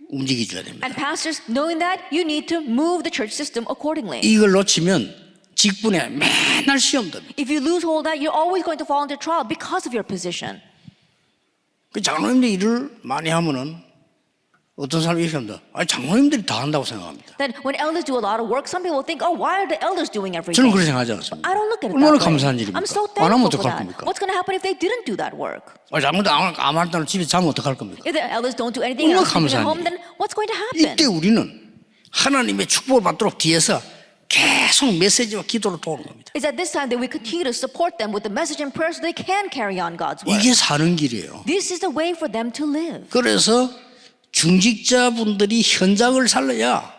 S1: 움직여줘야 됩니다.
S2: And pastors, knowing that, you need to move the church system accordingly.
S1: 이걸 놓치면 직분에 맨날 시험 됩니다.
S2: If you lose hold of that, you're always going to fall into trial because of your position.
S1: 그 장로님들이 일을 많이 하면은 어떤 사람이 이렇게 합니다. 장로님들이 다 한다고 생각합니다.
S2: That when elders do a lot of work, some people think, oh, why are the elders doing everything?
S1: 저는 그렇게 생각하지 않습니다.
S2: I don't look at it
S1: 얼마나
S2: that way.
S1: 감사한 일입니까?
S2: I'm so
S1: 안 하면
S2: thankful for
S1: 어떡할
S2: that.
S1: 겁니까?
S2: What's going to happen if they didn't do that work?
S1: 장로들 아무 안 한다면 집에 자면 어떡할 겁니까?
S2: If the elders don't do anything
S1: 얼마나
S2: else at
S1: 감사한
S2: home,
S1: 일이에요.
S2: then what's going to happen?
S1: 이때 우리는 하나님의 축복을 받도록 뒤에서 계속 메시지와 기도를 도우는 겁니다.
S2: It's at this time that we continue to support them with the message and prayer so they can carry on God's word.
S1: 이게 사는 길이에요.
S2: This is the way for them to live.
S1: 그래서 중직자분들이 현장을 살려야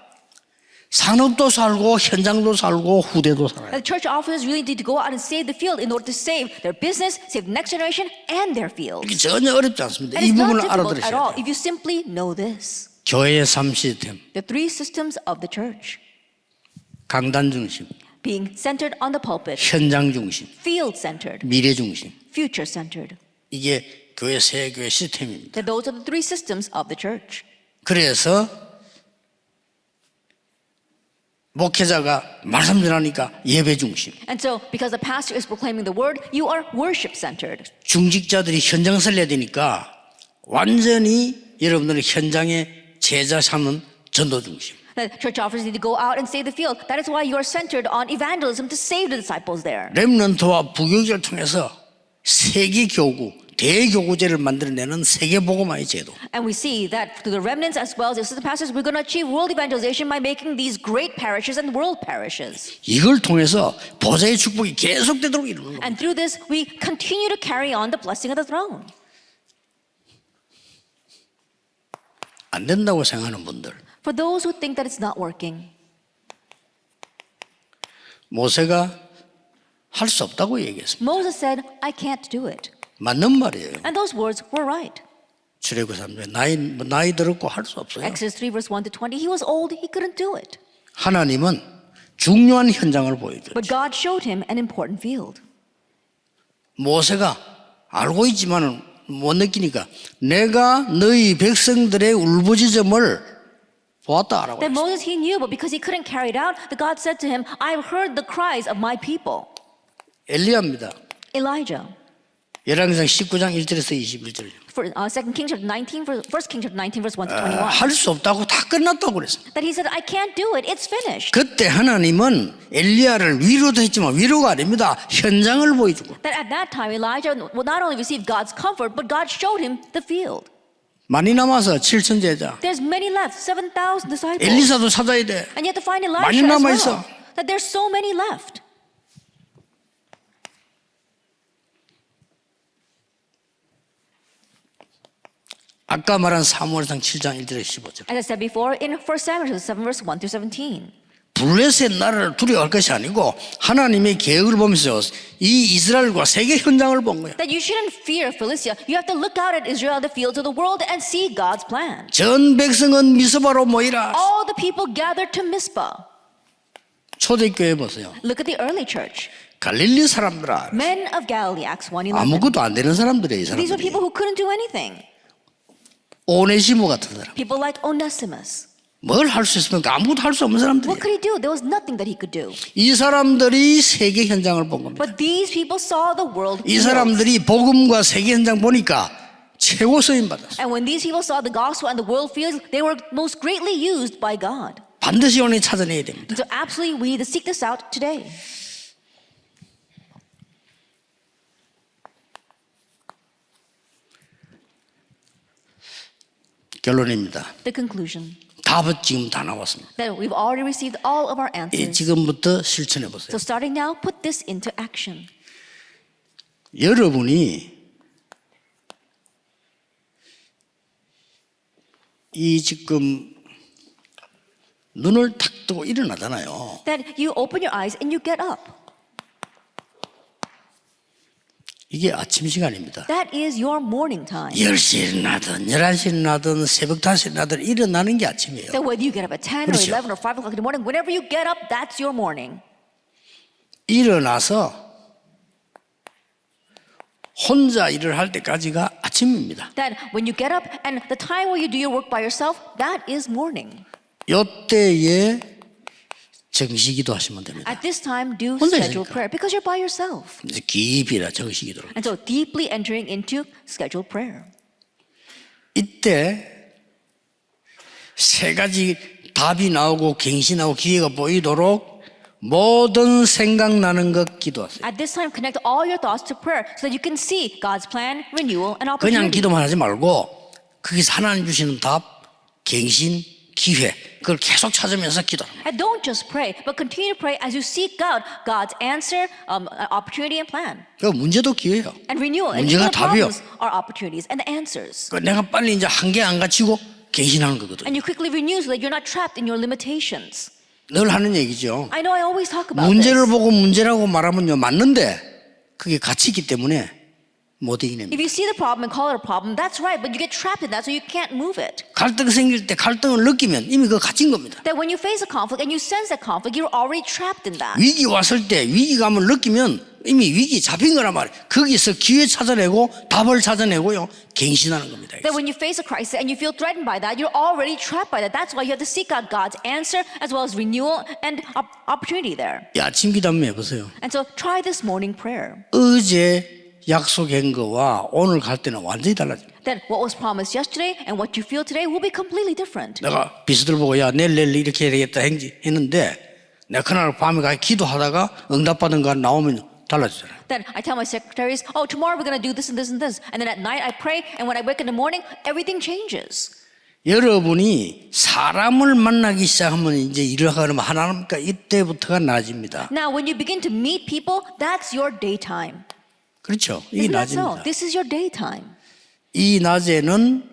S1: 산업도 살고 현장도 살고 후대도 살아요.
S2: The church officers really need to go out and save the field in order to save their business, save the next generation, and their fields.
S1: 이게 전혀 어렵지 않습니다.
S2: And
S1: 이
S2: it's not
S1: 부분을
S2: difficult at
S1: 알아들으셔야
S2: all
S1: 돼요.
S2: if you simply know this.
S1: 교회의 3시스템,
S2: The 3 systems of the church.
S1: 강단 중심,
S2: Being centered on the pulpit,
S1: 현장 중심,
S2: field-centered,
S1: 미래 중심.
S2: future-centered.
S1: 이게 교회 세 교회 시스템입니다.
S2: That those are the 3 systems of the church.
S1: 그래서 목회자가 말씀 전하니까 예배 중심,
S2: And so, because the pastor is proclaiming the word, you are worship centered.
S1: 중직자들이 현장 살려야 되니까 완전히 여러분들은 현장에 제자 삼는 전도 중심.
S2: That church officers need to go out and save the field. That is why you are centered on evangelism to save the disciples there.
S1: 렘넌트와 부교육을 통해서 세계 교구, 대교구제를 만들어내는 세계 복음화의 제도.
S2: And we see that through the remnants as well as the assistant pastors, we're going to achieve world evangelization by making these great parishes and world parishes.
S1: 이걸 통해서 보좌의 축복이 계속되도록 이루는 겁니다.
S2: And through this, we continue to carry on the blessing of the throne.
S1: 안 된다고 생각하는 분들,
S2: For those who think that it's not working,
S1: 모세가 할 수 없다고 얘기했습니다.
S2: Moses said, I can't do it.
S1: 맞는 말이에요.
S2: And those words were right.
S1: 출애굽 3장 나이 들었고 할 수 없어요.
S2: Exodus 3 verse 1 to 20, he was old, he couldn't do it.
S1: 하나님은 중요한 현장을 보여줘요.
S2: But God showed him an important field.
S1: 모세가 알고 있지만은 못 느끼니까 내가 너희 백성들의 울부짖음을 보았다라고
S2: That
S1: 했어요.
S2: Moses he knew, but because he couldn't carry it out, that God said to him, I've heard the cries of my people.
S1: 엘리야입니다.
S2: Elijah.
S1: 열왕기상 19장 1절에서 21절.
S2: For 2 Kings chapter 19, 1 Kings chapter 19 verse 1 to 21.
S1: 할 수 없다고 다 끝났다고 그랬습니다.
S2: That he said, I can't do it, it's finished.
S1: 그때 하나님은 엘리야를 위로도 했지만 위로가 아닙니다. 현장을 보여주고.
S2: That at that time, Elijah will not only receive God's comfort, but God showed him the field.
S1: 많이 남아서 7천 제자.
S2: There's many left, 7,000 disciples.
S1: 엘리사도 찾아야 돼.
S2: And you have to find
S1: 많이
S2: Elisha as
S1: 남아
S2: well.
S1: 있어.
S2: That there's so many left.
S1: 아까 말한 사무엘상 7장 1절에서 15절.
S2: As I said before, in 1 Samuel 7 verse 1 through 17.
S1: 블레셋 나라를 두려워할 것이 아니고 하나님의 계획을 보면서 이 이스라엘과 세계 현장을 본 거예요.
S2: That you shouldn't fear Philistia. You have to look out at Israel, the fields of the world, and see God's plan.
S1: 전 백성은 미스바로 모이라.
S2: All the people gathered to Mizpah.
S1: 초대교회 보세요.
S2: Look at the early church.
S1: 갈릴리 사람들아.
S2: Men of Galilee, Acts 1:11.
S1: 아무것도 안 되는 사람들이에요. 이
S2: These were
S1: 사람들이.
S2: people who couldn't do anything.
S1: 오네시모 같은 사람.
S2: People like Onesimus.
S1: 뭘 할 수 있습니까? 아무것도 할 수 없는 사람들이에요.
S2: What could he do? There was nothing that he could do.
S1: 이 사람들이 세계 현장을 본 겁니다.
S2: But these people saw the world.
S1: 이
S2: fields.
S1: 사람들이 복음과 세계 현장 보니까 최고 쓰임 받았어요.
S2: And when these people saw the gospel and the world fields, they were most greatly used by God.
S1: 반드시 오늘 찾아내야 됩니다.
S2: And so absolutely we need to seek this out today.
S1: 결론입니다.
S2: The conclusion.
S1: 답은 지금 다 나왔습니다.
S2: That we've already received all of our answers.
S1: 지금부터 실천해 보세요.
S2: So starting now, put this into action.
S1: 여러분이 이 지금 눈을 탁 뜨고 일어나잖아요.
S2: That you open your eyes and you get up.
S1: 이게 아침 시간입니다.
S2: That is your morning time.
S1: 10시에 일어나든 11시에 일어나든 새벽 5시에 일어나든 일어나는 게 아침이에요.
S2: That whether you get up at 10 or
S1: 그렇죠.
S2: 11 or 5 o'clock in the morning, whenever you get up, that's your morning.
S1: 일어나서 혼자 일을 할 때까지가 아침입니다.
S2: That when you get up and the time where you do your work by yourself, that is morning.
S1: 이때에 정시기도 하시면 됩니다.
S2: At this time, do
S1: 혼자
S2: scheduled
S1: 있으니까.
S2: prayer because you're by yourself.
S1: 이제 깊이라 정시기도를.
S2: And so deeply entering into scheduled prayer.
S1: 이때 세 가지 답이 나오고 갱신하고 기회가 보이도록 모든 생각나는 것 기도하세요.
S2: At this time, connect all your thoughts to prayer so that you can see God's plan, renewal, and
S1: 그냥
S2: opportunity.
S1: 기도만 하지 말고 거기서 하나님 주시는 답, 갱신, 기회 그걸 계속 찾으면서 기도합니다.
S2: And don't just pray, but continue to pray as you seek out God's answer, opportunity, and plan.
S1: 그 문제도 기회예요.
S2: And renewal. And
S1: 문제가
S2: even the
S1: 답이요.
S2: problems are opportunities and the answers.
S1: 그 내가 빨리 이제 한계 안 갇히고 갱신하는 거거든요.
S2: And you quickly renew so that you're not trapped in your limitations.
S1: 늘 하는 얘기죠.
S2: I know I always talk about
S1: 문제를
S2: this.
S1: 보고 문제라고 말하면요 맞는데 그게 갇히 있기 때문에 못 이기냅니다.
S2: If you see the problem and call it a problem, that's right, but you get trapped in that so you can't move it.
S1: 갈등 생길 때 갈등을 느끼면 이미 그거 갇힌 겁니다.
S2: That when you face a conflict and you sense that conflict, you're already trapped in that.
S1: 위기 왔을 때 위기감을 느끼면 이미 위기 잡힌 거란 말이에요. 거기서 기회 찾아내고 답을 찾아내고요. 갱신하는 겁니다.
S2: That when you face a crisis and you feel threatened by that, you're already trapped by that. That's why you have to seek out God's answer as well as renewal and opportunity there.
S1: 이 아침 기도 한번 해보세요.
S2: And so try this morning prayer.
S1: 어제 약속한 거와 오늘 갈 때는 완전히 달라집니다.
S2: Then what was promised yesterday and what you feel today will be completely different.
S1: 내가 비서들 보고 야 내일 이렇게 해야 되겠다 했는데 내가 그날 밤에 가 기도하다가 응답받은 거 나오면 달라지잖아요.
S2: Then I tell my secretaries, oh, tomorrow we're going to do this and this and this. And then at night I pray, and when I wake in the morning, everything changes.
S1: 여러분이 사람을 만나기 시작하면 이제 일을 하면 하나님과 이때부터가 낮입니다.
S2: Now, when you begin to meet people, that's your daytime.
S1: 그렇죠. 이게
S2: Isn't that so?
S1: 낮입니다.
S2: This is your daytime.
S1: 이 낮에는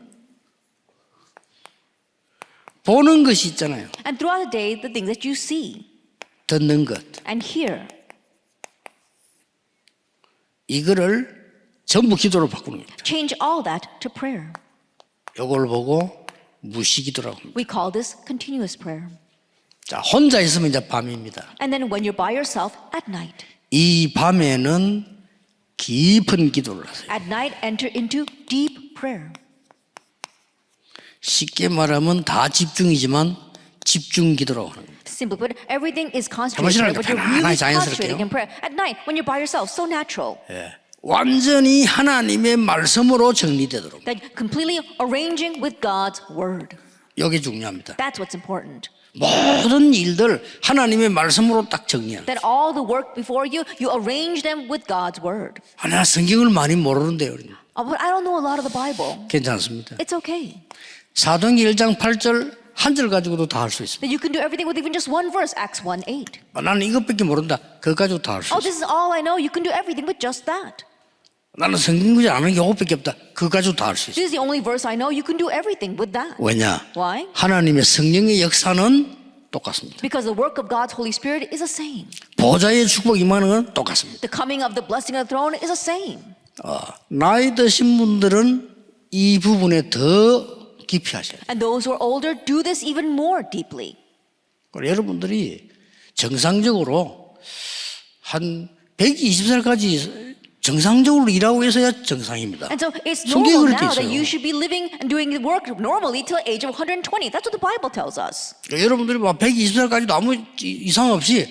S1: 보는 것이 있잖아요.
S2: And throughout the day, the things that you see
S1: 듣는 것.
S2: and hear,
S1: 이거를 전부 기도로 바꾸는 겁니다.
S2: change all that to prayer.
S1: 이걸 보고 무시기도라고 합니다.
S2: We call this continuous prayer.
S1: 자, 혼자 있으면 이제 밤입니다.
S2: And then when you're by yourself at night.
S1: 이 밤에는 깊은 기도를 하세요.
S2: At night, enter into deep prayer.
S1: 쉽게 말하면 다 집중이지만 집중 기도라고 하는 겁니다.
S2: Simply put, everything is concentrated, but you're really concentrating in prayer. At night, when you're by yourself, so natural.
S1: 예. 완전히 하나님의 말씀으로 정리되도록.
S2: That completely arranging with God's word.
S1: 이게 중요합니다.
S2: That's what's important.
S1: 모든 일들 하나님의 말씀으로 딱 정리하는.
S2: That all the work before you, you arrange them with God's word.
S1: 나 성경을 많이 모르는데요.
S2: But I don't know a lot of the Bible.
S1: 괜찮습니다.
S2: It's okay.
S1: 사도행전 1장 8절 한 절 가지고도 다 할 수 있습니다.
S2: That you can do everything with even just one verse, Acts 1:8.
S1: 나는 이것밖에 모른다. 그거 가지고 다 할 수
S2: Oh,
S1: 있어.
S2: this is all I know. You can do everything with just that.
S1: 나는 성경 구절 아는 게 이것밖에 없다. 그거 가지고 다 할 수 있어.
S2: This is the only verse I know. You can do everything with that.
S1: 왜냐?
S2: Why?
S1: 하나님의 성령의 역사는 똑같습니다.
S2: Because the work of God's Holy Spirit is the same.
S1: 보좌의 축복 임하는 건 똑같습니다.
S2: The coming of the blessing of the throne is the same.
S1: 나이 드신 분들은 이 부분에 더 깊이 하셔야 돼요.
S2: And those who are older do this even more deeply.
S1: 여러분들이 정상적으로 한 120살까지 정상적으로 일하고 있어야 정상입니다.
S2: And so it's
S1: 성경에
S2: normal
S1: 그렇게
S2: now that
S1: 있어요.
S2: you should be living and doing the work normally till the age of 120. That's what the Bible tells us.
S1: 여러분들이 막 120살까지도 아무 이상 없이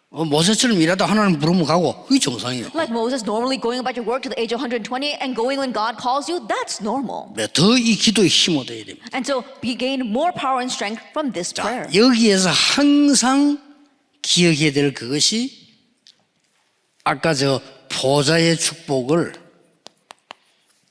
S1: 모세처럼 일하다 하나님 부르면 가고 그게 정상이에요.
S2: Like Moses normally going about your work to the age of 120 and going when God calls you, that's normal.
S1: 더 이 기도에 힘을 얻어야 됩니다.
S2: And so we gain more power and strength from this
S1: 자,
S2: prayer.
S1: 여기에서 항상 기억해야 될 그것이 아까 저 보좌의 축복을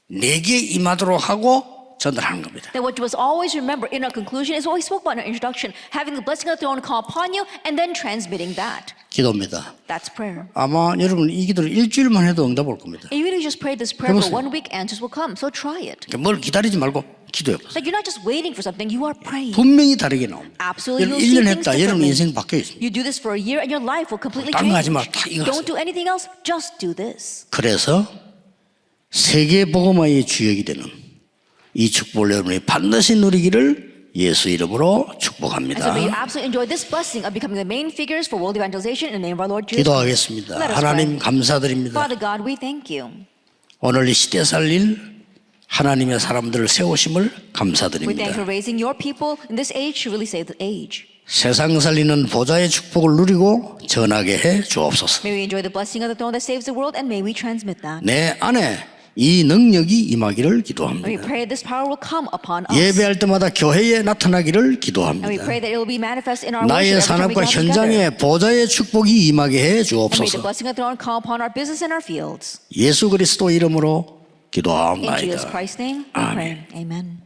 S1: 내게 임하도록 하고 전달하는 겁니다.
S2: That what you must always remember in our conclusion is what we spoke about in our introduction, having the blessing of the throne come upon you and then transmitting that.
S1: 기도입니다.
S2: That's prayer.
S1: 아마 여러분 이 기도를 일주일만 해도 응답 올 겁니다.
S2: If you really just pray this prayer for
S1: 해보세요.
S2: 1 week, answers will come. So try it.
S1: 뭘 기다리지 말고 기도해 보세요.
S2: Like you're not just waiting for something, you are praying.
S1: 분명히 다르게 나옵니다.
S2: Absolutely,
S1: 여러분
S2: you'll see
S1: 1년
S2: things
S1: 했다. 여러분
S2: differently.
S1: 인생 바뀌어 있습니다.
S2: You do this for a year and your life will completely
S1: 딴거
S2: change.
S1: 하지 마. 다 이거
S2: Don't
S1: 하세요.
S2: do anything else, just do this.
S1: 그래서 세계 복음화의 주역이 되는 이 축복을 여러분이 반드시 누리기를 예수 이름으로
S2: And so
S1: 축복합니다.
S2: may you absolutely enjoy this blessing of becoming the main figures for world evangelization in the name of our Lord Jesus.
S1: 기도하겠습니다.
S2: Let us
S1: 하나님
S2: pray.
S1: 감사드립니다.
S2: Father God, we thank you.
S1: 오늘 이 시대 살릴 하나님의 사람들을 세우심을
S2: We thank you
S1: 감사드립니다.
S2: for raising your people in this age to really save the age.
S1: 세상 살리는 보좌의 축복을 누리고 전하게 해 주옵소서.
S2: May we enjoy the blessing of the throne that saves the world and may we transmit that.
S1: 내 안에 이 능력이 임하기를
S2: And we
S1: 기도합니다.
S2: pray this power will come upon us.
S1: 예배할 때마다 교회에 나타나기를
S2: And we
S1: 기도합니다.
S2: pray that it will be manifest in our
S1: 나의
S2: worship every time we
S1: 산업과
S2: gather together.
S1: 현장에 보좌의 축복이 임하게 해
S2: And may the
S1: 주옵소서.
S2: blessing of the throne come upon our business and our fields.
S1: 예수 그리스도 이름으로
S2: In Jesus
S1: 기도하옵나이다.
S2: Christ's name, we pray. Amen.